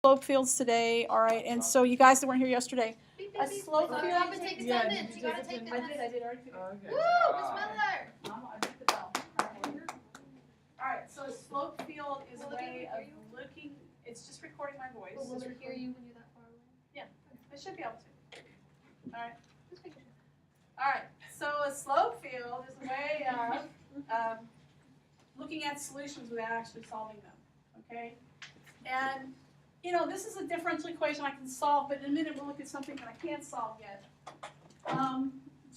slope fields today, all right, and so you guys that weren't here yesterday, a slope field. Stop and take attendance. You gotta take I attendance. did already. Woo, Miss Miller. I did the bell. All right, so a slope field is a way of looking, it's just recording my voice. Will it hear you when you're that far away? Yeah, I should be able to. All right. Just making sure. All right, so a slope field is a way of looking at solutions without actually solving them, okay? And, you know, this is a differential equation I can solve, but in a minute we'll look at something that I can't solve yet. So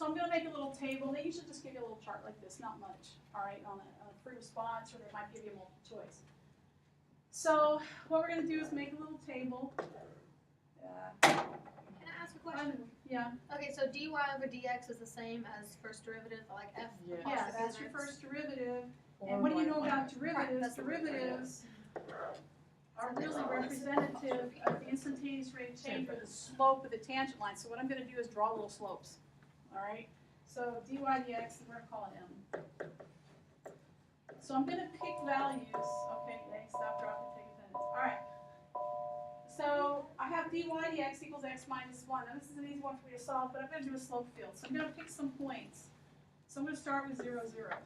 I'm going to make a little table. They usually just give you a little chart like this, not much, all right, on a free response, or they might give you a multiple choice. So what we're going to do is make a little table. Can I ask a question? Yeah. Okay, so dy over dx is the same as first derivative, like f. Yeah, that's your first derivative. And what do you know about derivatives? Derivatives are really representative of the instantaneous rate of change or the slope of the tangent line. So what I'm going to do is draw little slopes. All right? So dy dx, we're going to call it m. So I'm going to pick values. Okay, stop, drop, and take attendance. All right. So I have dy dx equals x minus 1. Now this is an easy one for me to solve, but I'm going to do a slope field. So I'm going to pick some points. So I'm going to start with 0, 0.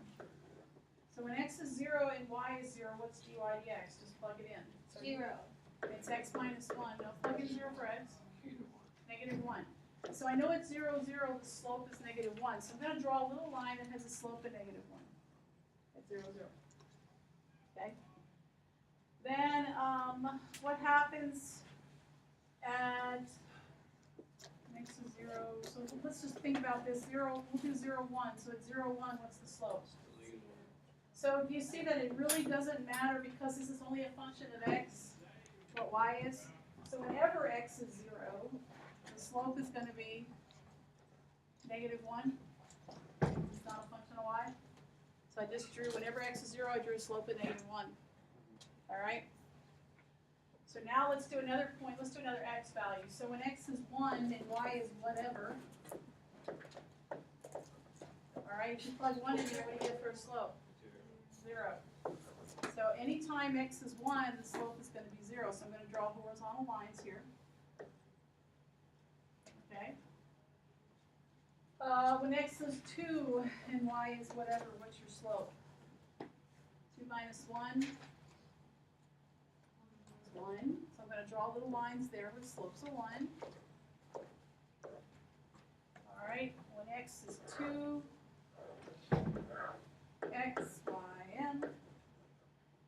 So when x is 0 and y is 0, what's dy dx? Just plug it in. So 0. It's x minus 1. No, plug in 0 for x. Negative 1. So I know at 0, 0, the slope is negative 1. So I'm going to draw a little line that has a slope of negative 1 at 0, 0. Okay? Then what happens at x is 0? So let's just think about this. 0, we'll do 0, 1. So at 0, 1, what's the slope? So do you see that it really doesn't matter because this is only a function of x, what y is? So whenever x is 0, the slope is going to be negative 1. It's not a function of y. So I just drew, whenever x is 0, I drew a slope of negative 1. All right? So now let's do another point. Let's do another x value. So when x is 1 and y is whatever, all right, if you plug 1 in there, what do you get for a slope? 0. So anytime x is 1, the slope is going to be 0. So I'm going to draw horizontal lines here. Okay. When x is 2 and y is whatever, what's your slope? 2 minus 1 is 1. So I'm going to draw little lines there with slopes of 1. All right. When x is 2, x, y, m.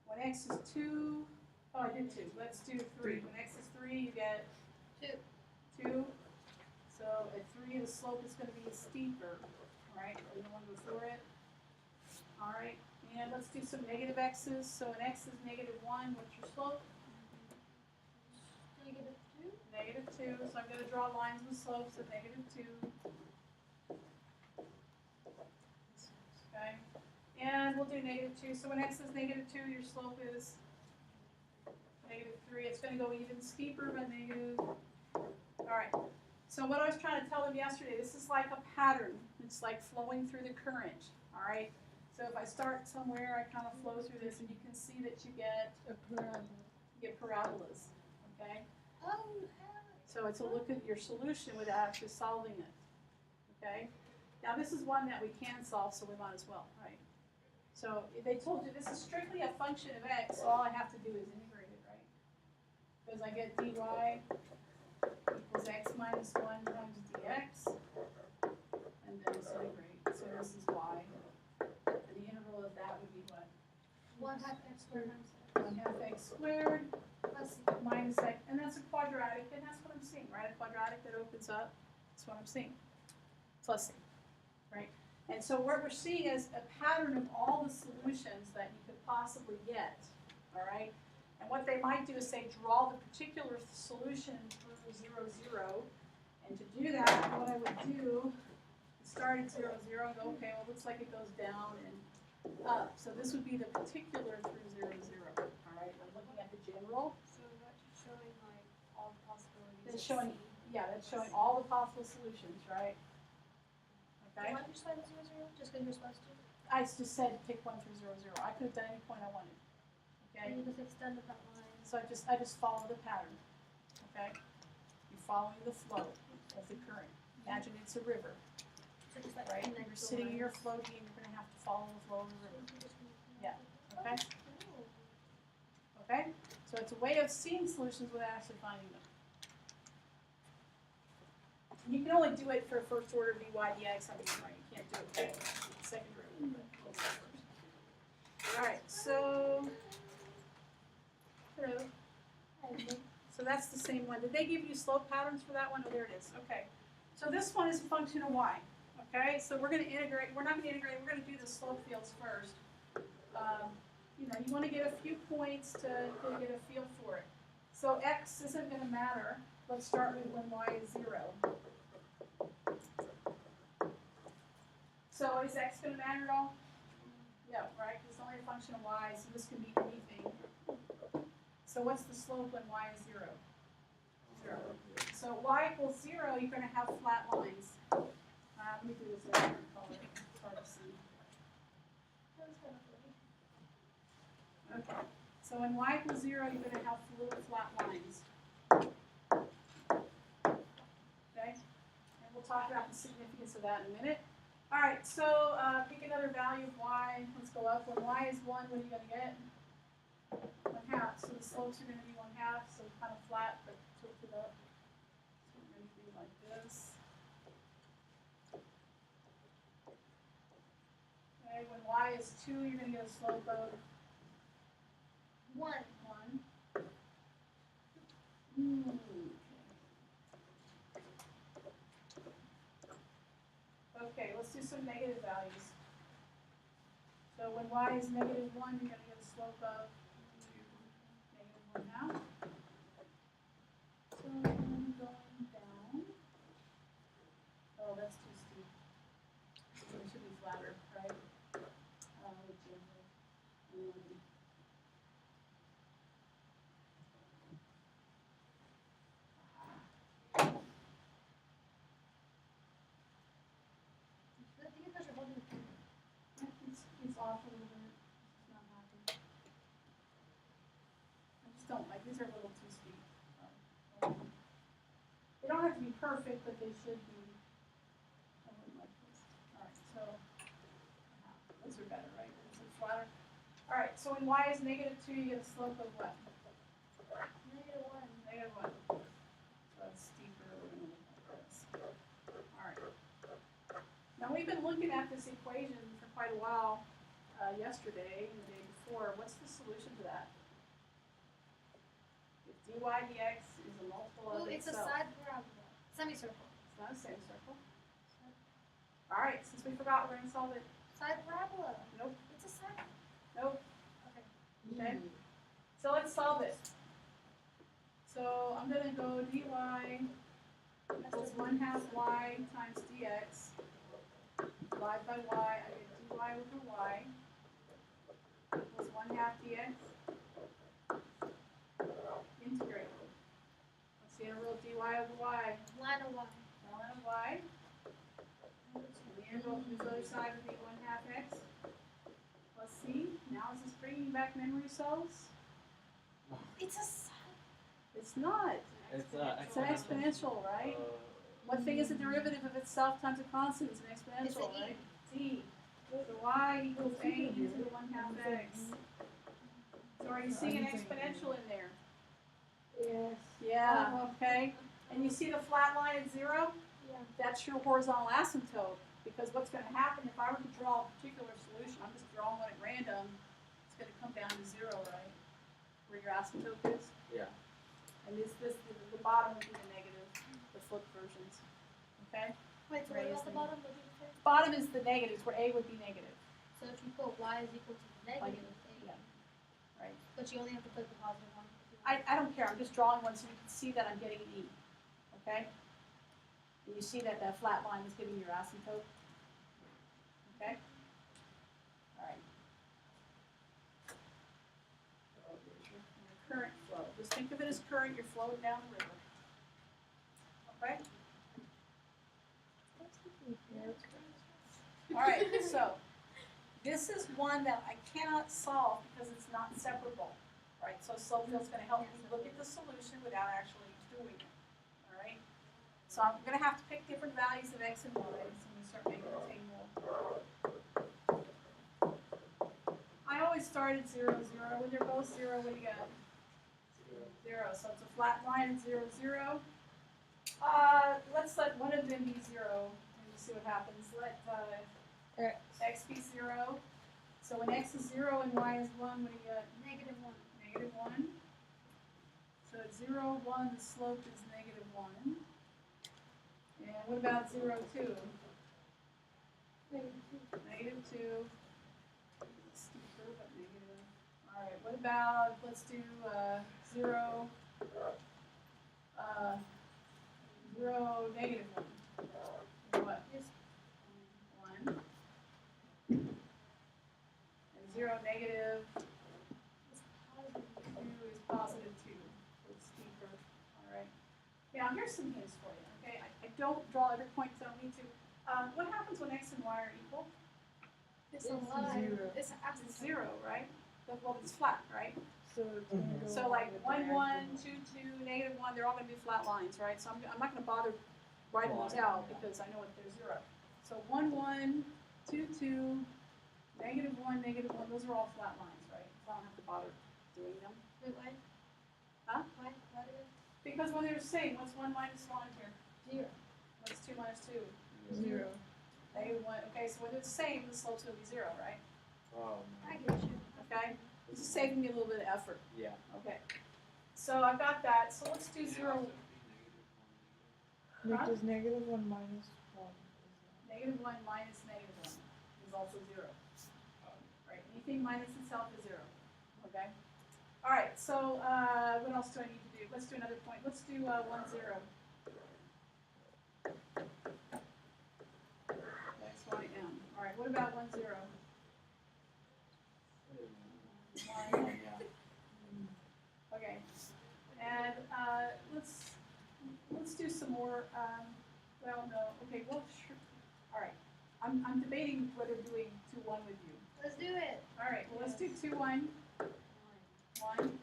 When x is 2, oh, I did 2. Let's do 3. When x is 3, you get 2. So at 3, the slope is going to be steeper, right, than the one before it. All right, and let's do some negative x's. So when x is negative 1, what's your slope? Negative 2. Negative 2. So I'm going to draw lines with slopes of negative 2. Okay. And we'll do negative 2. So when x is negative 2, your slope is negative 3. It's going to go even steeper, but negative. All right. So what I was trying to tell them yesterday, this is like a pattern. It's like flowing through the current. All right. So if I start somewhere, I kind of flow through this, and you can see that you get parabolas. Okay. Oh, so it's a look at your solution without actually solving it. Okay. Now this is one that we can solve, so we might as well, right? So they told you this is strictly a function of x, so all I have to do is integrate it, right? Because I get dy equals x minus 1 times dx, and then it's integrate. So this is y. And the integral of that would be what? 1/2 x squared times 1/2 x squared plus minus x, and that's a quadratic, and that's what I'm seeing, right? A quadratic that opens up. That's what I'm seeing. Plus c. Right? And so what we're seeing is a pattern of all the solutions that you could possibly get, all right? And what they might do is say draw the particular solution through 0, 0. And to do that, what I would do is start at 0, 0 and go, okay, well, it looks like it goes down and up. So this would be the particular through 0, 0. All right? I'm looking at the general. So that's showing like all the possibilities. That's showing, yeah, that's showing all the possible solutions, right? Okay. Why did you start at 0, 0? Just because you're supposed to? I just said pick 1 through 0, 0. I could have done any point I wanted. Okay. And you just extend that line. So I just follow the pattern, okay? You're following the flow of the current. Imagine it's a river, So just like right? connect You're the sitting in your lines. flow beam, you're gonna have to follow the flow of the river, okay? Okay? So it's a way of seeing solutions without actually finding them. You can only do it for first order dy dx, I mean, right, you can't do it for second derivative, but we'll see first. Alright, so, hello. So that's the same one. Did they give you slope patterns for that one? Oh, there it is, okay. So this one is a function of y, okay? So we're gonna integrate, we're not gonna integrate, we're gonna do the slope fields first. You know, you wanna get a few points to get a feel for it. So x isn't gonna matter. Let's start with when y is 0. So is x going to matter at all? No, right? Because it's only a function of y, so this can be anything. So what's the slope when y is 0? 0. So y equals 0, you're going to have flat lines. Let me do this in a different color. It's hard to see. Okay. So when y equals 0, you're going to have little flat lines. Okay? And we'll talk about the significance of that in a minute. All right, so pick another value of y. Let's go up. When y is 1, what are you going to get? 1/2. So the slopes are going to be 1/2, so kind of flat, but tilted up. So we're going to do like this. Okay, when y is 2, you're going to get a slope of 1. 1. Okay, let's do some negative values. So when y is -1, you're going to get a slope of -1/2. So going down. Oh, that's too steep. So it should be flatter, right? It's off a little bit. It's not happy. I just don't like, these are a little too steep. They don't have to be perfect, but they should be. I wouldn't like this. Alright, so those are better, right? Is it flatter? Alright, so when y is -2, you get a slope of what? -1. -1. So that's steeper. We're going to look at this. Alright. Now we've been looking at this equation for quite a while. Yesterday and the day before. What's the solution to that? If dy dx is a multiple of It's a itself. side parabola. Semicircle. It's not a semicircle. Alright, since we forgot, we're going to solve it. Side parabola. Nope. It's a side. Nope. Okay. Okay. So let's solve it. So I'm going to go dy equals 1/2 y times dx. Divide by y, I get dy over y equals 1/2 dx. Integrate. Let's see, I wrote dy over y. Line of y. Ln of y. And the end of this other side would be 1/2 x. Let's see. Now is this bringing back memory cells? It's a side. It's not. It's It's an exponential, right? What thing is the derivative of itself times a constant? It's an exponential, It's an e. right? It's e. So y equals a into the 1/2 x. So are you seeing an exponential in there? Yes. Yeah, okay. And you see the flat line at 0? Yeah. That's your horizontal asymptote. Because what's going to happen if I were to draw a particular solution, I'm just drawing one at random, it's going to come down to 0, right? Where your asymptote is. Yeah. And the bottom would be the negative, the flipped versions. Okay? Wait, so what about the bottom? What did you say? Bottom is the negatives, where a would be negative. So if you put y is equal to the negative Yeah. Right. but you only have to put the positive one. I don't care, I'm just drawing one so you can see that I'm getting an E. Okay? And you see that that flat line is giving your asymptote. Okay? Alright. Your current flow. Just think of it as current, you're flowing down the river. Okay? Alright, so this is one that I cannot solve because it's not separable, right? So slope field's gonna help me look at the solution without actually doing it, all right? So I'm gonna have to pick different values of x and y, so I'm gonna start making a table. I always start at 0, 0. When they're both 0, what do you got? 0. So it's a flat line at 0, 0. Let's let one of them be 0 and just see what happens. Let x be 0. So when x is 0 and y is 1, what do you got? Negative 1. Negative 1. So at 0, 1, the slope is negative 1. And what about 0, 2? Negative 2. Steeper, but negative. All right, what about, let's do 0, 0, negative 1. What? 1. And 0, negative 2 is positive 2. So it's steeper. All right. Now, here's some hints for you, okay? I don't draw every point because I don't need to. What happens when x and y are equal? It's a line. It's It's 0, right? Well, it's flat, right? So it's gonna go So like along 1, the 1, diagonal. 2, 2, negative 1, they're all going to be flat lines, right? So I'm not going to bother writing those out because I know what they're 0. So 1, 1, 2, 2, negative 1, negative 1, those are all flat lines, right? So I don't have to bother doing them. Wait, why? Huh? Why? Why do Because when they're the same, what's 1 minus 1 here? 0? What's 2 minus 2? 0. Negative 1. Okay, so when they're the same, the slope's going to be 0, right? I get you. Okay? This is saving me a little bit of effort. Yeah. Okay. So I've got that. So let's do 0. Nick, Huh? does negative 1 minus 1 is Negative 1 minus negative 1 is also 0. Right? Anything minus itself is 0. Okay? All right. So what else do I need to do? Let's do another point. Let's do 1, 0. X, Y, M. All right. What about 1, 0? 1. Okay. And let's do some more. Well, no. Okay. Well, sure. All right. I'm debating whether doing 2, 1 with you. Let's do it. All right. Well, let's do 2, 1. 1.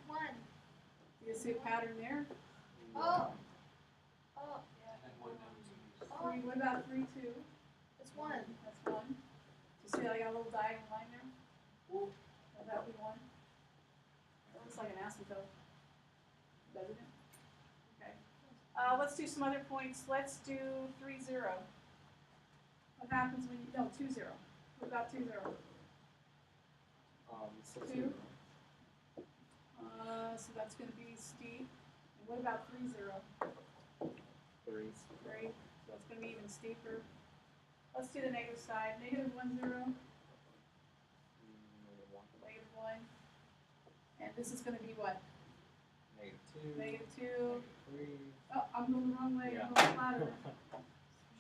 1. You see a pattern there? Oh. Oh. Oh. 3. What about 3, 2? It's 1. That's 1. You see I got a little diagonal line there? Will that be 1? It looks like an asymptote, doesn't it? Okay. Let's do some other points. Let's do 3, 0. What happens when you, no, 2, 0. What about 2, 0? So 2. So that's going to be steep. And what about 3, 0? 3. 3. So it's going to be even steeper. Let's do the negative side. Negative 1, 0. Negative 1. And this is going to be what? -2. Negative 2. -3. Oh, I'm going the wrong way. Yeah. I'm going flatter.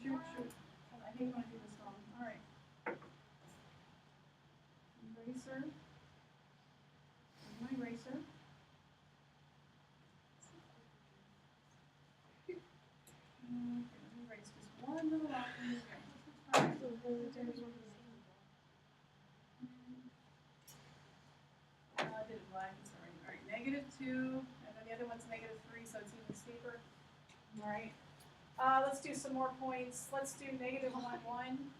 Shoot, shoot. I hate when I do this wrong. All right. Eraser. Where's my eraser? Okay, let me erase just one little line in here. All right. I did it black, it's all right. All right, negative 2, and then the other one's negative 3, so it's even steeper. All right. Let's do some more points. Let's do negative 1, 1.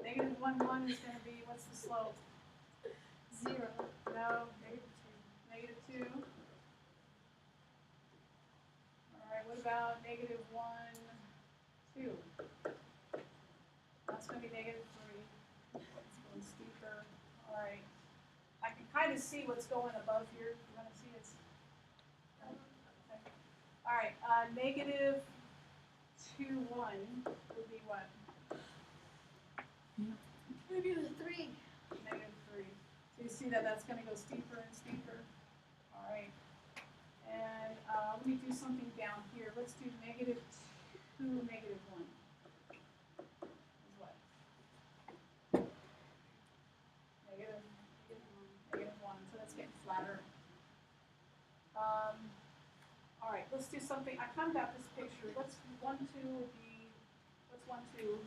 Negative 1, 1 is going to be, what's the slope? 0. No, negative 2. All right, what about negative 1, 2? That's going to be negative 3. It's going steeper. All right. I can kind of see what's going above here. You want to see it? Okay. All right, negative 2, 1 would be what? Negative 3. Negative 3. So you see that that's going to go steeper and steeper. All right. And let me do something down here. Let's do negative 2, negative 1. Is what? Negative 1. So that's getting flatter. All right. Let's do something. I kind of got this picture. Let's 1, 2 would be. What's 1, 2?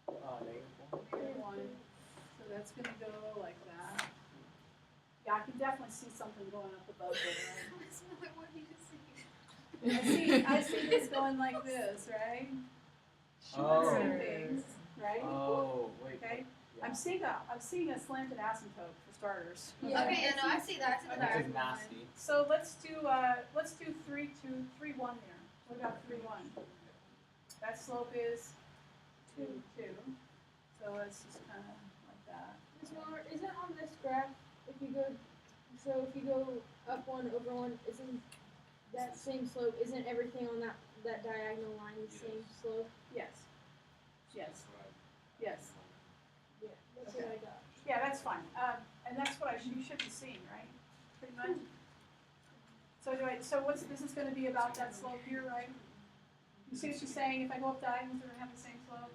-1. Negative 1. So So that's gonna go like that. Yeah, I can definitely see something going up above there, What do you see? right? I see this going like this, right? Oh. Same things, right? Oh, wait. Okay. Yeah. I'm seeing a slanted asymptote for starters. Yeah. Okay, yeah, no, I see that. I see the Okay. Which diagonal is line. nasty. So let's do 3, 2, 3, 1 there. What about 3, 1? That slope is 2, 2. So it's just kind of like that. Ms. Miller, isn't on this graph, if you go up 1 over 1, isn't that same slope, isn't everything on that diagonal line the same slope? Yes. Yes. Yes. Yeah, that's what I got. Yeah, that's fine. And that's what you should be seeing, right? Pretty much. So this is going to be about that slope here, right? You see what she's saying? If I go up diagonals, they're going to have the same slope.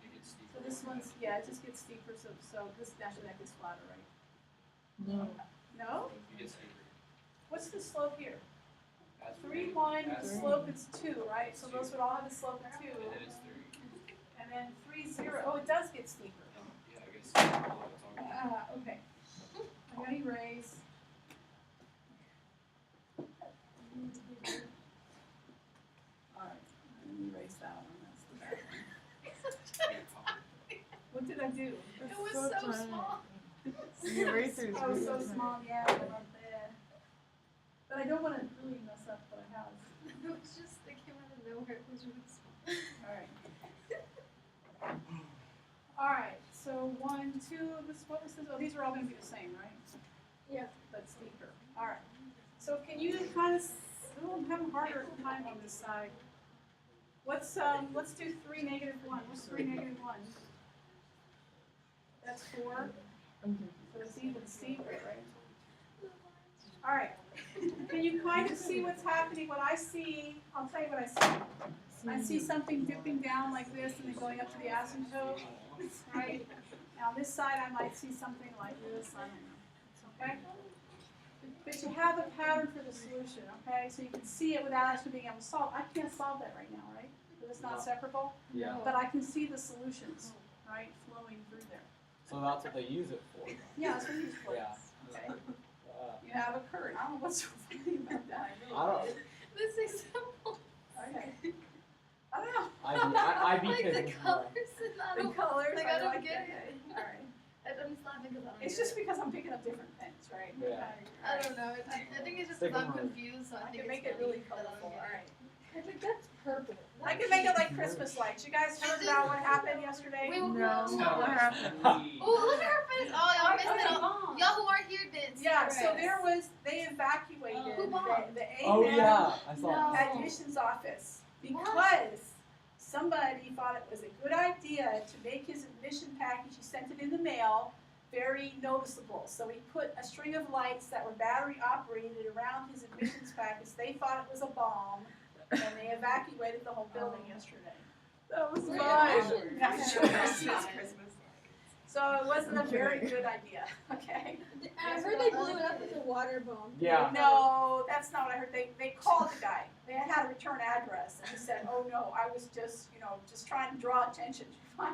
So this one's, yeah, it just gets steeper. So this actually that gets flatter, right? No. No? You get steeper. What's the slope here? That's 3, 1. The Three. slope is 2, right? So those would all have a slope of 2. And then it's 3. And then 3, 0. Oh, it does get steeper. Yeah, I guess. That's all. Okay. I'm going to erase. Alright, I'm going to erase that one. That's the bad one. What did I do? It was so small. The eraser is Oh, really so tiny. small, yeah, I love that. But I don't want to really mess up what I have. It was just, it came out of nowhere. It was really small. Alright. Alright, so 1, 2, what was this? Oh, these are all going to be the same, right? Yeah. But steeper. Alright. So can you kind of, I'm having a harder time on this side. Let's do 3, -1. What's 3, -1? That's 4. Okay. So it's even steeper, right? Alright. Can you kind of see what's happening? What I see, I'll tell you what I see. I see something dipping down like this and then going up to the asymptote, right? Now on this side I might see something like this, I don't know, okay? But you have a pattern for the solution, okay? So you can see it without actually being able to solve. I can't solve that right now, right? Because it's not No. separable, Yeah. but I can see the solutions, right, flowing through there. So that's what they use it for. Yeah, that's what you for. Yeah. Okay, Uh, you have a current. I don't know what's so funny about that. I don't. This is simple. Okay. I don't know. I be Like the kidding. colors and I The don't, colors, like, I don't like get that. it. Alright. I'm just laughing because I don't It's get just it. because I'm picking up different pens, right? Yeah. I don't know. I think it's just Stick because I'm 'em on. confused, so I I think can it's make it funny really that I don't colorful, get it. alright. I think that's purple. I can make it like Christmas lights. You guys heard about what happened yesterday? Wait, No. What happened? Oh, look at her face. Oh, y'all missed it. Oh, Y'all who aren't here didn't see yeah, her so ass. they evacuated Who bombed? the Oh A-man yeah, I saw. No. that. admissions office because somebody thought it was a good idea to make his admission package, he sent it in the mail, very noticeable. So he put a string of lights that were battery operated around his admissions package. They thought it was a bomb, and they evacuated the whole building yesterday. That was Where mine. That's Christmas. So it wasn't a very good idea, okay? I heard they blew it up with a water bomb. Yeah. No, that's not what I heard. They called the guy. They had a return address, and he said, "Oh no, I was just trying to draw attention to my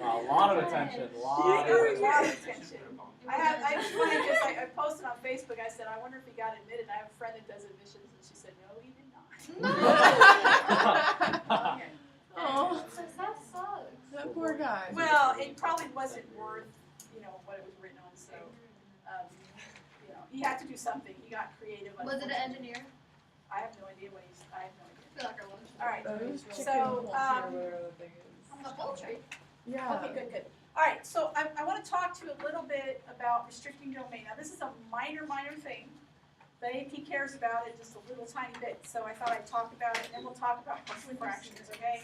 A lot of attention. A lot a of lot attention. of attention." I was funny because I posted on Facebook. I said, "I wonder if he got admitted." I have a friend that does admissions, and she said, "No, he did not." Okay. Oh, That sucks. that poor guy. Well, it probably wasn't worth what it was written on. So he had to do something. He got creative. Was it an unfortunately. engineer? I have no idea what he's. I have no idea. I feel like I was. All right. It was chicken So, poultry or whatever the thing is. On the poultry. Yeah. Okay, good. All right, so I want to talk to you a little bit about restricting domain. Now, this is a minor thing. The AP cares about it just a little tiny bit, so I thought I'd talk about it, and then we'll talk about partial fractions, okay?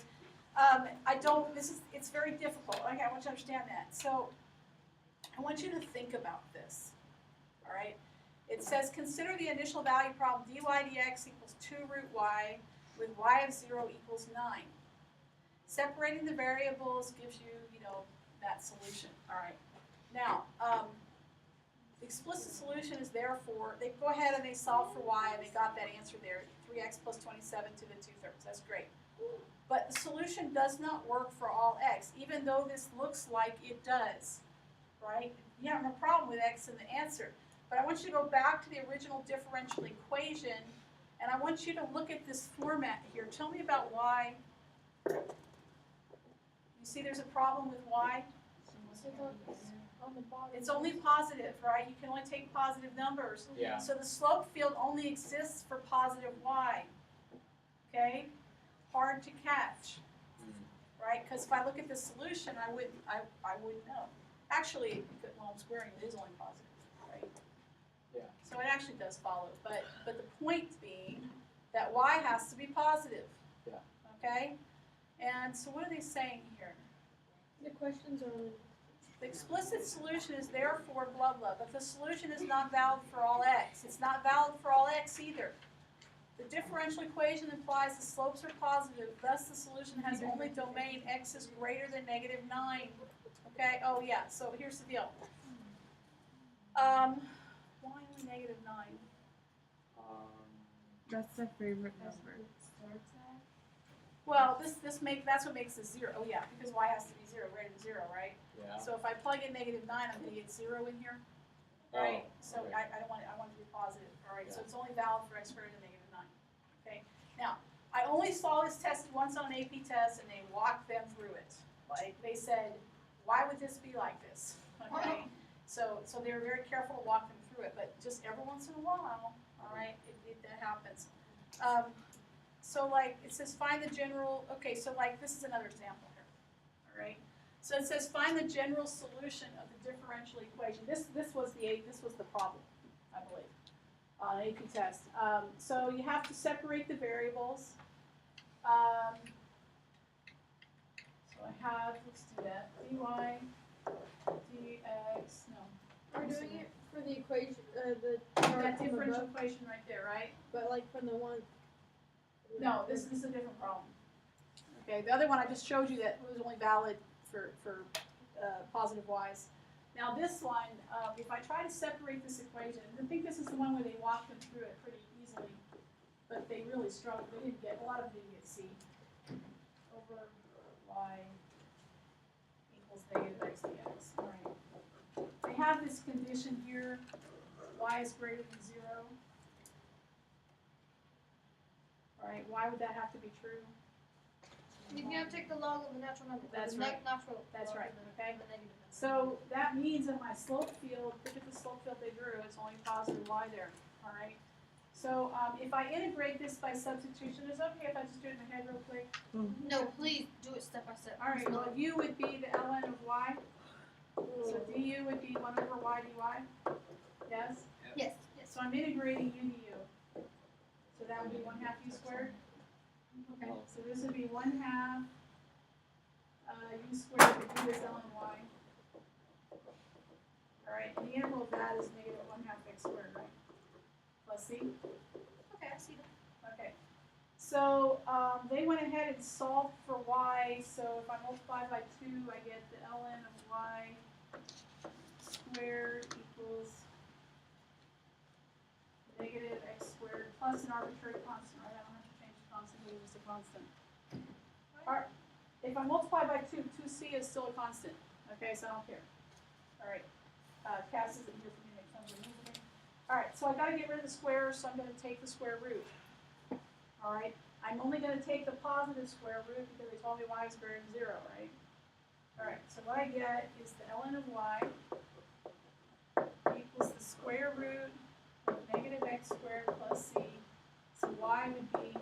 It's very difficult. Okay, I want you to understand that. So I want you to think about this, all right? It says, consider the initial value problem dy dx equals 2 root y with y of 0 equals 9. Separating the variables gives you, that solution. All right. Now, the explicit solution is therefore, they go ahead and they solve for y, and they got that answer there, 3x plus 27 to the 2/3. That's great. But the solution does not work for all x, even though this looks like it does, right? You have no problem with x in the answer. But I want you to go back to the original differential equation, and I want you to look at this format here. Tell me about y. You see there's a problem with y? On the bottom. It's only positive, right? You can only take positive numbers. Yeah. So the slope field only exists for positive y. Okay? Hard to catch, right? Because if I look at the solution, I wouldn't know. Actually, well, I'm squaring it is only positive, right? Yeah. So it actually does follow. But the point being that y has to be positive. Yeah. Okay? And so what are they saying here? The questions are on. The explicit solution is therefore blah blah, but the solution is not valid for all x. It's not valid for all x either. The differential equation implies the slopes are positive, thus the solution has only domain x is greater than -9. Okay, oh yeah, so here's the deal. Why only -9? That's their favorite number. Well, that's what makes this 0. Oh yeah, because y has to be 0, greater than 0, right? Yeah. So if I plug in -9, I'm going to get 0 in here, right? So okay. I don't want it. I want it to be positive. All right. So Yeah. it's only valid for x greater than -9. Okay. Now I only saw this tested once on an AP test, and they walked them through it. Like they said, why would this be like this? Okay. So they were very careful to walk them through it, but just every once in a while, all right, that happens. So like it says find the general. Okay. So like this is another example here. All right. So it says find the general solution of the differential equation. This was the problem, I believe, on an AP test. So you have to separate the variables. So I have, let's do that, dy, dx, no. We're doing it for the equation, the That chart from differential above, equation right there, right? but like from the one. No, this is a different problem. Okay, the other one I just showed you that was only valid for positive y's. Now this one, if I try to separate this equation, I think this is the one where they walked them through it pretty easily, but they really struggled. They didn't get, a lot of them didn't get C. Over y equals negative x dx. All right. They have this condition here, y is greater than 0. All right, why would that have to be true? You can take the log of the natural number. That's the right. Natural That's log right, of the, okay. the negative number. So that means that my slope field, look at the slope field they drew, it's only positive y there, all right? So if I integrate this by substitution, is it okay if I just do it in my head real quick? No, please do it step by step. All right, well, u would be the ln of y, so du would be 1 over y dy, yes? Yes, yes. So I'm integrating u to u, so that would be 1/2 u squared. Okay, so this would be 1/2 u squared, but u is ln y. All right, and the integral of that is negative 1/2 x squared, right? Plus c. Okay, I see that. Okay. So they went ahead and solved for y. So if I multiply by 2, I get the ln of y squared equals negative x squared plus an arbitrary constant, right? I don't have to change the constant, it's just a constant. All right. If I multiply by 2, 2c is still a constant. Okay, so I don't care. All right. Cass isn't here for me to make fun of me. All right, so I got to get rid of the squares, so I'm going to take the square root. All right. I'm only going to take the positive square root because they told me y is greater than 0, right? All right, so what I get is the ln of y equals the square root of negative x squared plus c. So y would be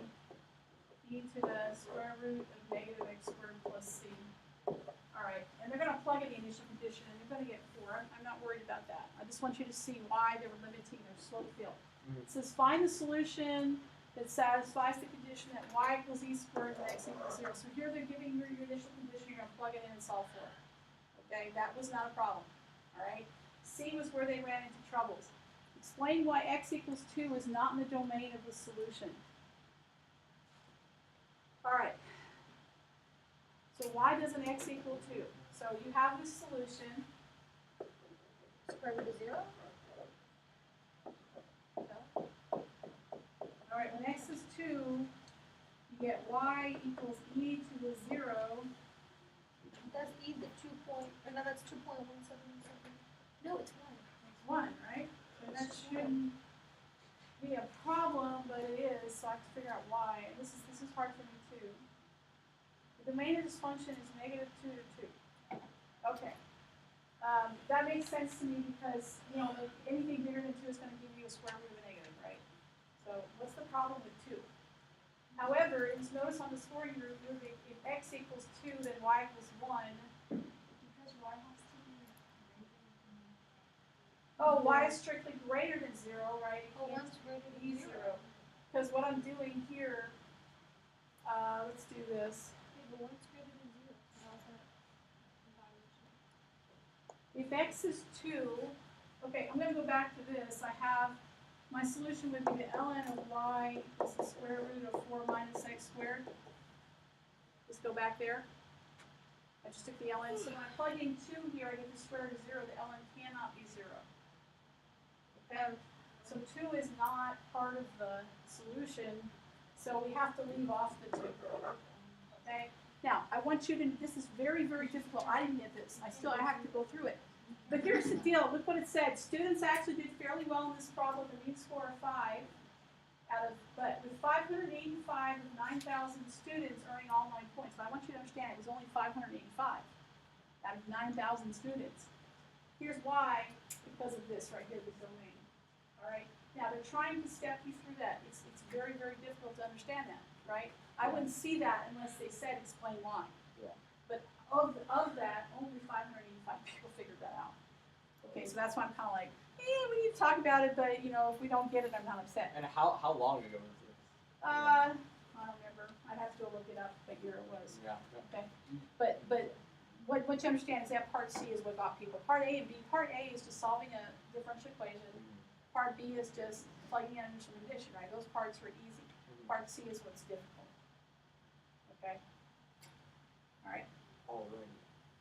e to the square root of negative x squared plus c. All right, and they're going to plug in the initial condition, and they're going to get 4. I'm not worried about that. I just want you to see why they were limiting their slope field. It says find the solution that satisfies the condition that y equals e squared and x equals 0. So here they're giving you your initial condition. You're going to plug it in and solve for it. Okay, that was not a problem. All right. C was where they ran into troubles. Explain why x equals 2 is not in the domain of the solution. All right. So why doesn't x equal 2? So you have this solution. Square root of 0? All right, when x is 2, you get y equals e to the 0. That's e to 2 point, or no, that's 2.17. No, it's 1. It's 1, right? So that shouldn't be a problem, but it is, so I have to figure out why. And this is hard for me too. The domain of this function is -2 to 2. Okay. That makes sense to me because, anything bigger than 2 is going to give you a square root of a negative, right? So what's the problem with 2? However, just notice on the scoring group, if x equals 2, then y equals 1. Because y has to be Oh, y is strictly greater than 0, right? It Oh, can't 1's greater be than 0. 0. Because what I'm doing here, let's do this. Yeah, but 1's greater than 0. How's that evaluation? If x is 2, okay, I'm going to go back to this. I have, my solution would be the ln of y is the square root of 4 minus x squared. Just go back there. I just took the ln. So when I plug in 2 here, I get the square root of 0. The ln cannot be 0. Okay? So 2 is not part of the solution, so we have to leave off the 2. Okay? Now, I want you to, this is very, very difficult. I didn't get this. I have to go through it. But here's the deal. Look what it said. Students actually did fairly well in this problem. The mean score of 5 but with 585 of 9,000 students earning all 9 points. But I want you to understand it was only 585 out of 9,000 students. Here's why, because of this right here, the domain. All right? Now, they're trying to step you through that. It's very, very difficult to understand that, right? I wouldn't see that unless they said explain why. Yeah. But of that, only 585 people figured that out. Okay, so that's why I'm kind of like, we need to talk about it, but, if we don't get it, I'm not upset. And how long ago was this? I don't remember. I'd have to go look it up what year it was. Yeah. Okay, but what you understand is that part C is what got people. Part A and B. Part A is just solving a differential equation. Part B is just plugging in an initial condition, right? Those parts are easy. Part C is what's difficult. Okay. All right. All right.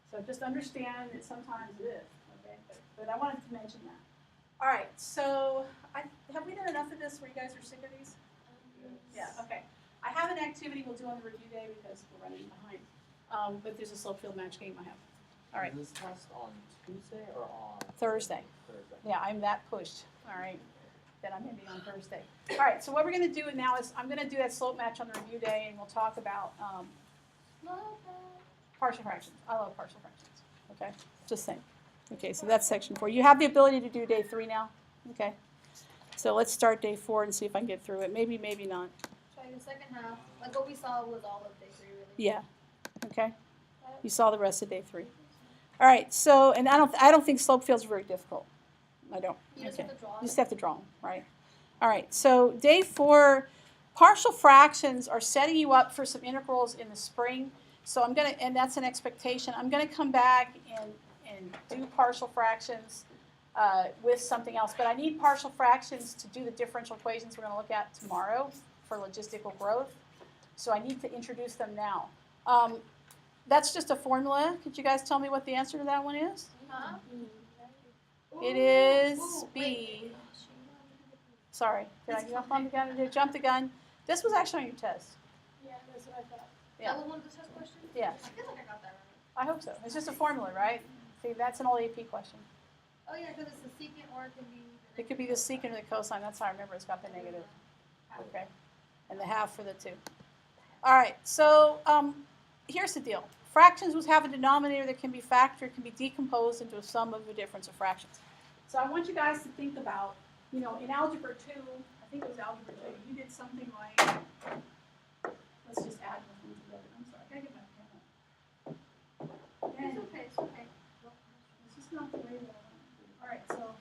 So just understand that sometimes it is. Okay. But I wanted to mention that. All right. So have we done enough of this where you guys are sick of these? Yeah, okay. I have an activity we'll do on the review day because we're running behind. But there's a slope field match game I have. All right. Is this test on Tuesday or on Thursday. Thursday? Yeah, I'm that pushed. All right. Then I'm going to be on Thursday. All right, so what we're going to do now is I'm going to do that slope match on the review day, and we'll talk about partial fractions. I love partial fractions. Okay, just saying. Okay, so that's section 4. You have the ability to do day 3 now. Okay. So let's start day 4 and see if I can get through it. Maybe, maybe not. Try the second half. Like what we saw was all of day 3, really. Yeah. Okay. You saw the rest of day 3. All right. So, and I don't think slope fields are very difficult. I don't. You just have to draw You it. just have to draw them, right? All right. So day 4, partial fractions are setting you up for some integrals in the spring. So I'm gonna, and that's an expectation. I'm gonna come back and do partial fractions with something else. But I need partial fractions to do the differential equations we're going to look at tomorrow for logistical growth. So I need to introduce them now. That's just a formula. Could you guys tell me what the answer to that one is? Huh? It is Ooh, B. wait. Sorry, did I jump on the gun? Did I jump the gun? This was actually on your test. Yeah, that's what I thought. Yeah. That was one of the test questions? Yeah. I feel like I got that right. I hope so. It's just a formula, right? See, that's an old AP question. Oh yeah, because it's the secant or it can be. It could be the secant or the cosine. That's how I remember it's got the negative. Okay. And the half for the 2. All right. So here's the deal. Fractions which have a denominator that can be factored can be decomposed into a sum of the difference of fractions. So I want you guys to think about, in algebra 2, I think it was algebra 2, you did something like, let's just add them together. I'm sorry. I gotta get my pen. It's okay, it's okay. It's just not the way that I want to do it. All right, so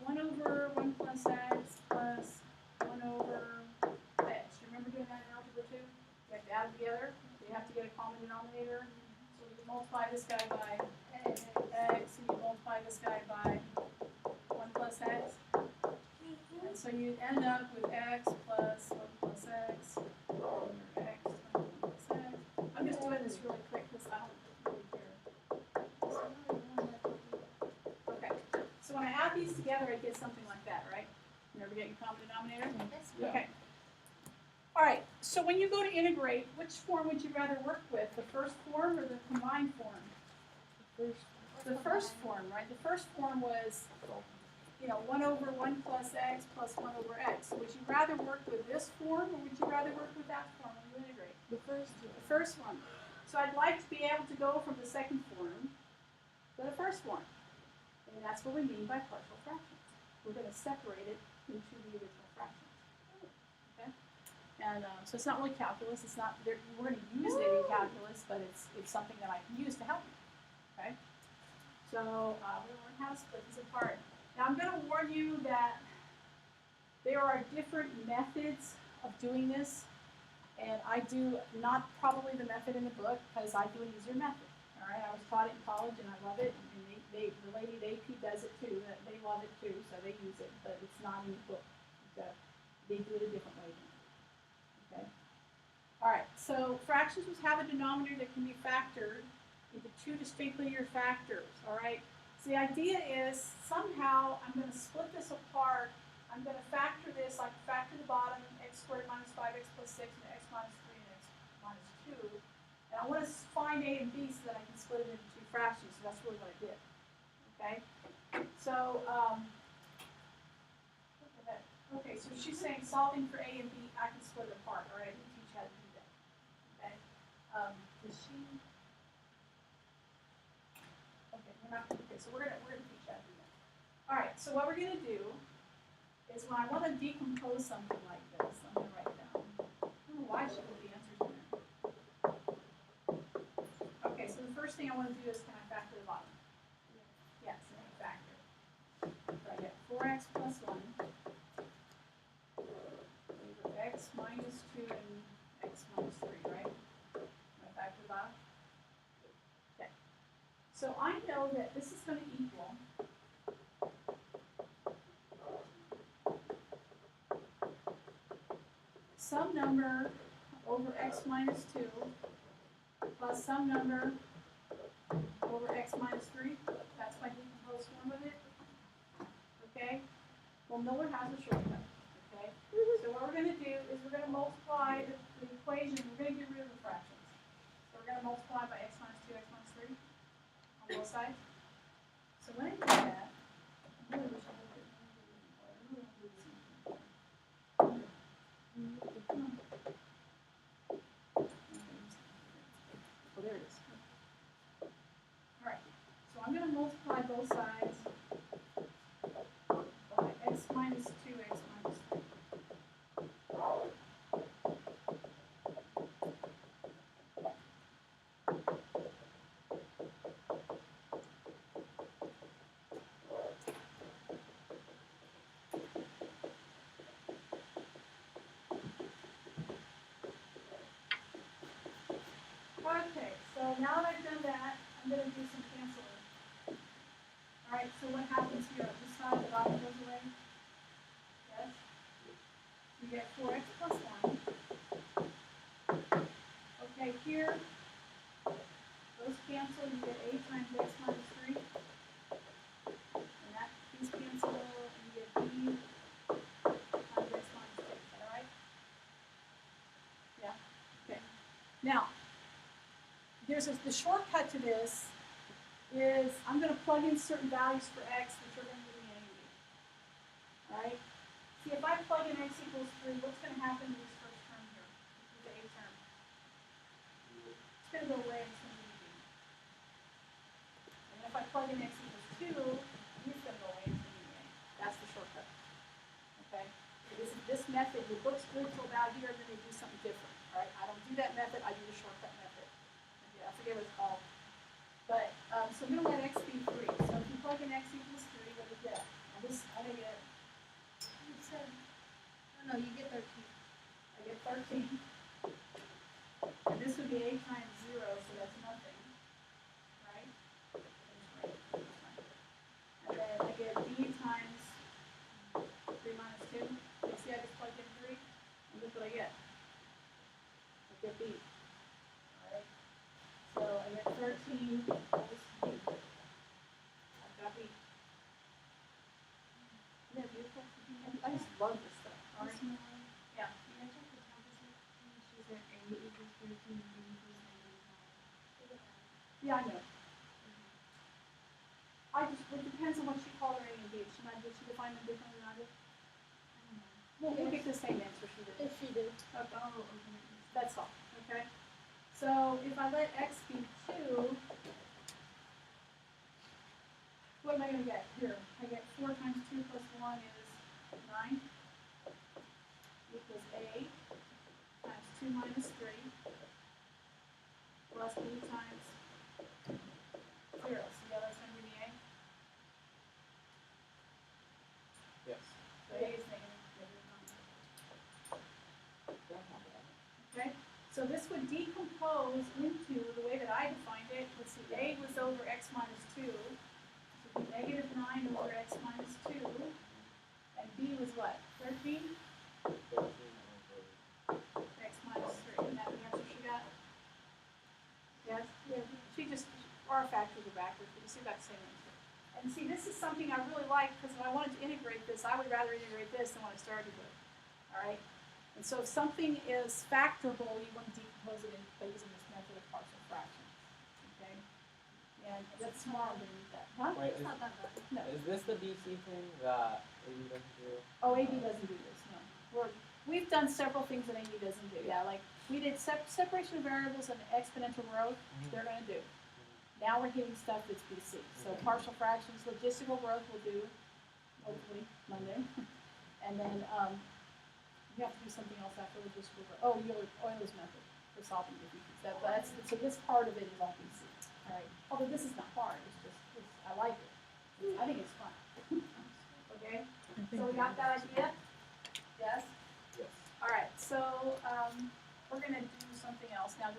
1 over 1 plus x plus 1 over x. You remember doing that in algebra 2? You have to add them together. You have to get a common denominator. So you multiply this guy by x, and you multiply this guy by 1 plus x. And so you end up with x plus 1 plus x over x times 1 plus x. I'm just doing this really quick because I don't really care. Okay, so when I add these together, I get something like that, right? You never get your common denominator? Yeah. Okay. All right, So when you go to integrate, which form would you rather work with, the first form or the combined form? The first form, right? The first form was, 1 over 1 plus x plus 1 over x. So would you rather work with this form or would you rather work with that form when you integrate? The first The first one. So I'd like to be able to go from the second form to the first one. And that's what we mean by partial fractions. We're going to separate it into the original fractions. Okay? And so it's not really calculus. It's not. We're going to use it in calculus, but it's something that I can use to help me. Okay? So we're going to learn how to split this apart. Now I'm going to warn you that there are different methods of doing this, and I do not probably the method in the book because I do an easier method. All right, I was taught it in college and I love it, and the lady at AP does it too. They love it too, so they use it, but it's not in the book. So they do it a different way. Okay. All right. So fractions must have a denominator that can be factored into two distinct linear factors. All right. So the idea is somehow I'm going to split this apart. I'm going to factor this, like factor the bottom, x squared minus 5x plus 6, and x minus 3 and x minus 2. And I want to find a and b so that I can split it into two fractions. So that's really what I did. Okay? So, okay, so she's saying solving for a and b, I can split it apart. All right, I can teach you how to do that. Okay? Does she? Okay, we're not. Okay, so we're gonna teach how to do that. All right. So what we're gonna do is when I want to decompose something like this, I'm gonna write down. I don't know why I should put the answers in there. Okay, so the first thing I want to do is can I factor the bottom? Yes, I can factor. So I get 4x plus 1 over x minus 2 and x minus 3, right? Can I factor the bottom? Okay. So I know that this is going to equal some number over x minus 2 plus some number over x minus 3. That's my decomposed form of it. Okay? Well, Miller has a shortcut. Okay? So what we're going to do is we're going to multiply the equation. We're going to get rid of the fractions. So we're going to multiply by x minus 2, x minus 3 on both sides. So when I do that, I really wish I had it. Oh, there it is. All right. So I'm going to multiply both sides by x minus 2, x minus 3. Okay, so now that I've done that, I'm going to do some canceling. All right, so what happens here? On this side, the bottom goes away. Yes? You get 4x plus 1. Okay, here, those cancel. You get a times x minus 3. And that, these cancel, and you get b times x minus 2. Is that all right? Yeah? Okay. Now, the shortcut to this is I'm going to plug in certain values for x, which are going to give me a and b. All right? See, if I plug in x equals 3, what's going to happen to this first term here? This is the a term. It's going to go away and it's going to be b. And if I plug in x equals 2, b is going to go away and it's going to be a. That's the shortcut. Okay? This method, the book's good till about here, then they do something different. All right? I don't do that method, I do the shortcut method. I forget what it's called. But, so I'm going to let x be 3. So if you plug in x equals 3, what do you get? Now this, I'm going to get, You said, no, you get 13. I get 13. And this would be a times 0, so that's nothing. Right? And then I get b times 3 minus 2. You see I just plugged in 3? And look what I get. I get b. Alright? So I get 13 equals b. I've got b. Isn't that beautiful? I just love this stuff. Alright? Yeah. Yeah, I know. It depends on what she called her A and B. Did she define them differently than I did? We'll get the same answer she did. If she did. Okay, that's all, okay? So if I let x be 2, what am I gonna get here? I get 4 times 2 plus 1 is 9 equals A times 2 minus 3 plus B times 0. So yeah, that's gonna give me A. Yes. So A is negative 9. Okay, so this would decompose into the way that I defined it. Let's see, A was over x minus 2, so it'd be negative 9 over x minus 2, and B was what, 13? 13 over. X minus 3, and that the answer she got? Yes? Yeah. She just, our factors are backwards, but you see got the same answer. And see, this is something I really like, because if I wanted to integrate this, I would rather integrate this than what I started with, all right? And so if something is factorable, you want to decompose it by using this method of partial fractions, okay? And that's tomorrow underneath that, huh? Wait, It's not that bad. No. is this the BC thing that AB doesn't do? Oh, AB doesn't do this, no. We've done several things that AB doesn't do, yeah, like, we did separation of variables and exponential growth, they're gonna do. Now we're hitting stuff that's BC, so partial fractions, logistical growth will do, hopefully, Monday. And then, you have to do something else after logistical growth. Oh, Euler's method for solving differences. So this part of it is all BC, all right? Although this is not hard, I like it. I think it's fun. Okay, so we got that idea? Yes? Yes. All right, so we're going to do something else. Now,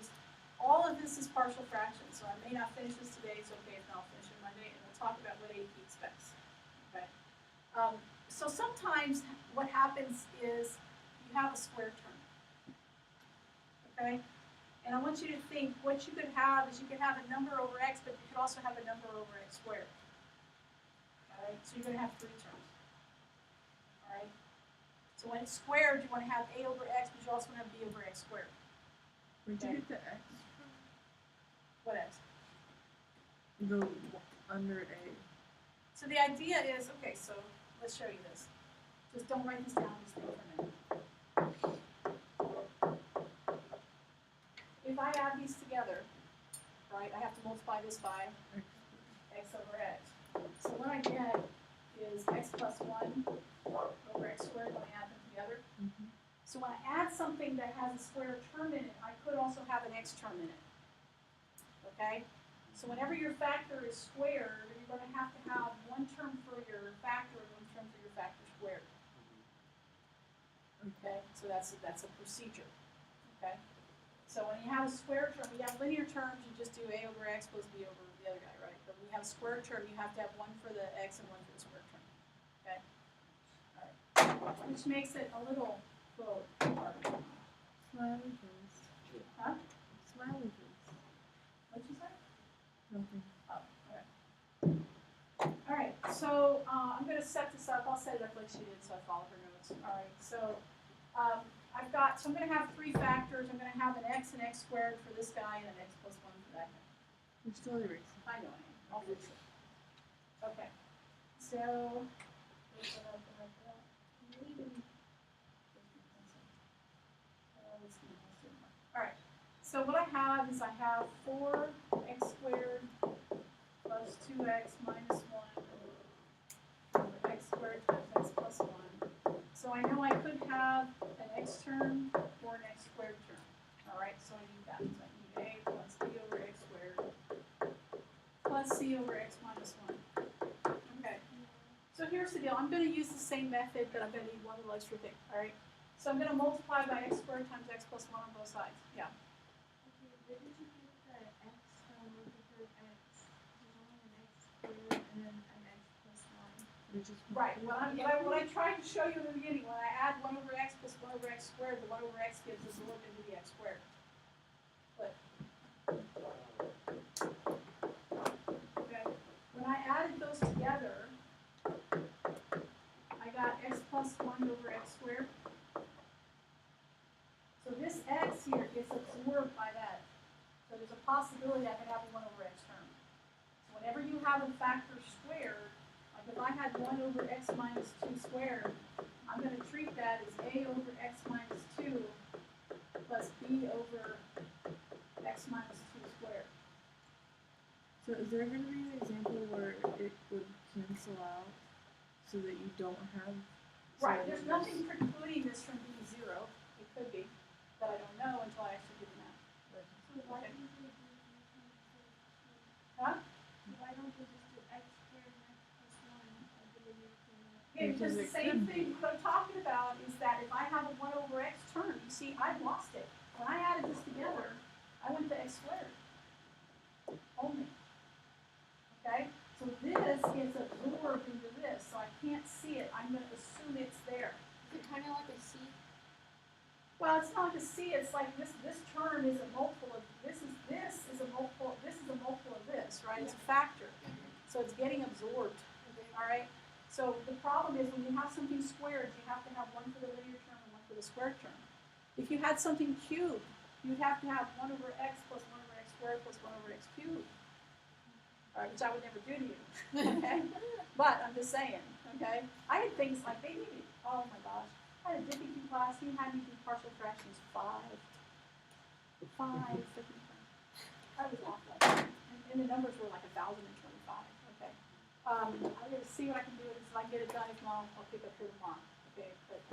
all of this is partial fractions, so I may not finish this today. It's okay if not, I'll finish it Monday, and we'll talk about what AP expects. Okay. So sometimes what happens is you have a square term. Okay? And I want you to think what you could have is you could have a number over x, but you could also have a number over x squared. All right? So you're going to have 3 terms. All right? So when it's squared, you want to have a over x, but you also want to have b over x squared. Where'd you get the X What x? from? The under A. So the idea is, okay, so let's show you this. Just don't write this down, just think for a minute. If I add these together, right, I have to multiply this by x over x. So what I get is x plus 1 over x squared when I add them together. So when I add something that has a square term in it, I could also have an x term in it. Okay? So whenever your factor is squared, you're going to have one term for your factor and one term for your factor squared. Okay? So that's a procedure. Okay? So when you have a square term, when you have linear terms, you just do a over x plus b over the other guy, right? But when you have a square term, you have to have one for the x and one for the square term. Okay? All right. Which makes it a little hard. Smiley face. Huh? Smiley face. What'd you say? Nothing. Oh, all right, so I'm going to set this up. I'll set it up like she did so I follow her notes. All right, so I'm going to have 3 factors. I'm going to have an x and x squared for this guy and an x plus 1 for that guy. You're still erasing. I know I am. I'll fix it. Okay, so. All right, so what I have is I have 4x squared plus 2x minus 1 over x squared times x plus 1. So I know I could have an x term or an x squared term. All right, so I need that. So I need a plus b over x squared plus c over x minus 1. Okay, so here's the deal. I'm going to use the same method, but I'm going to need one little extra thing. All right, so I'm going to multiply by x squared times x plus 1 on both sides. Yeah. Didn't you get the x multiplied x, an x squared, and then an x plus 1? You just Right. What I tried to show you in the beginning, when I add 1 over x plus 1 over x squared, the 1 over x gives us a look into the x squared. But, okay. When I added those together, I got x plus 1 over x squared. So this x here gets absorbed by that. So there's a possibility I could have a 1 over x have a factor squared, like if I had 1 over x minus 2 squared, I'm going to treat that as a over x minus 2 plus b over x minus 2 squared. So is there going to be an example where it would cancel out so that you don't have? Right, zero there's numbers? nothing precluding this from being 0. It could be, but I don't know until I actually do the math. So why Okay. don't they do x Huh? Why don't they just do x squared and x plus 1 like the linear formula? Yeah, because Because the it same could thing, what I'm talking about is that if I have a 1 over x term, you see, I lost it. When I added this together, I went to x squared. Only. Okay? So this gets absorbed into this, so I can't see it. I'm going to assume it's there. Is it kind of like a c? Well, it's not like a c, it's like this term is a multiple of, this is a multiple of this, right? It's a factor. So it's getting absorbed. All right? So the problem is when you have something squared, you have to have 1 for the linear term and 1 for the squared term. If you had something cubed, you'd have to have 1 over x plus 1 over x squared plus 1 over x cubed. All right, which I would never do to you. Okay? But I'm just saying, okay? I had things like they needed, oh my gosh. I had a different class, he had me do partial fractions 5 freaking times. That was awful. And the numbers were like 1,025, okay? I'm gonna see what I can do with this, if I can get it done, if not, I'll pick up here tomorrow, okay? But,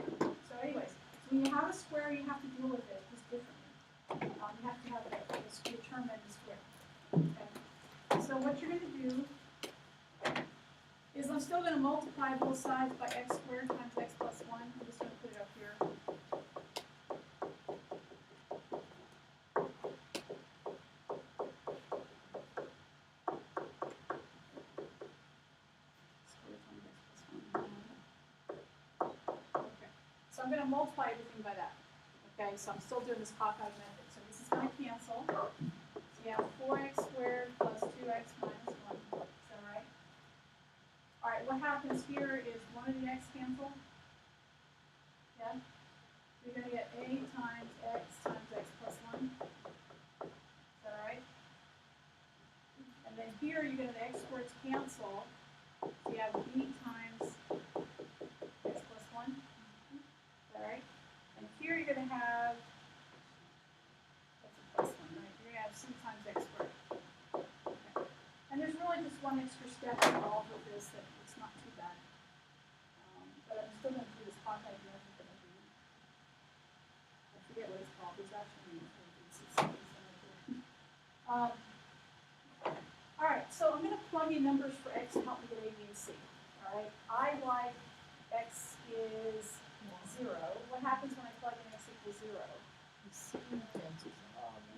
so anyways, so when you have a square, you have to deal with it just differently. You have to have a term and a square, okay? So what you're gonna do is I'm still gonna multiply both sides by x squared times x plus 1. I'm just gonna put it up here. Squared times x plus 1. Okay. So I'm gonna multiply everything by that. Okay, so I'm still doing this cockeyed method. So this is gonna cancel. So you have 4x squared plus 2x minus 1. Is that right? All right, what happens here is one of the x cancel. Yeah? So you're going to get a times x plus 1. Is that all right? And then here you're going to the x squareds cancel. So you have b times x plus 1. Is that right? And here you're going to have, that's a plus 1, right? You're going to have c times x squared. Okay. And there's really just one extra step involved with this that it's not too bad. But I'm still going to do this cockeyed method that I do. I forget what it's called. There's actually all right, so I'm going to plug in numbers for x to help me get a, b, and c. All right, I like x is 0. What happens when I plug in x equals 0?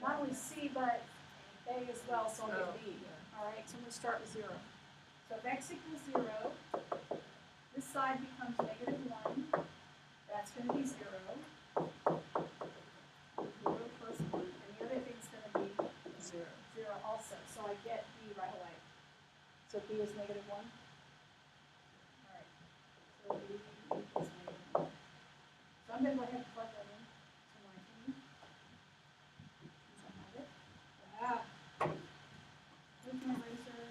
Not only c, but a as well, so I'll get b. All right, so I'm going to start with 0. So if x equals 0, this side becomes negative 1. That's going to be 0. 0 plus 1. And the other thing's going to be 0 also. So I get b right away. So b is negative 1. All right. So b equals negative 1. So I'm going to go ahead and plug that in to my thing. Since I have it. Where's my eraser?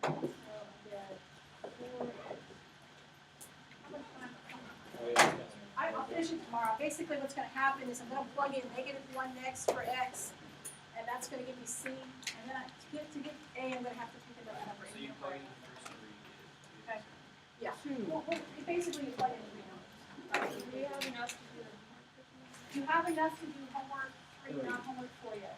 Alright, so I get 4x. How much time? I'll finish it tomorrow. Basically what's going to happen is I'm going to plug in negative 1 next for x, and that's going to give me c, and then to get a, I'm going to have to pick another number. So you plug in the first number you get. Okay. Yeah. Well, basically you plug in 3 numbers. Do you have enough to do the You have enough to do homework, or not homework for you.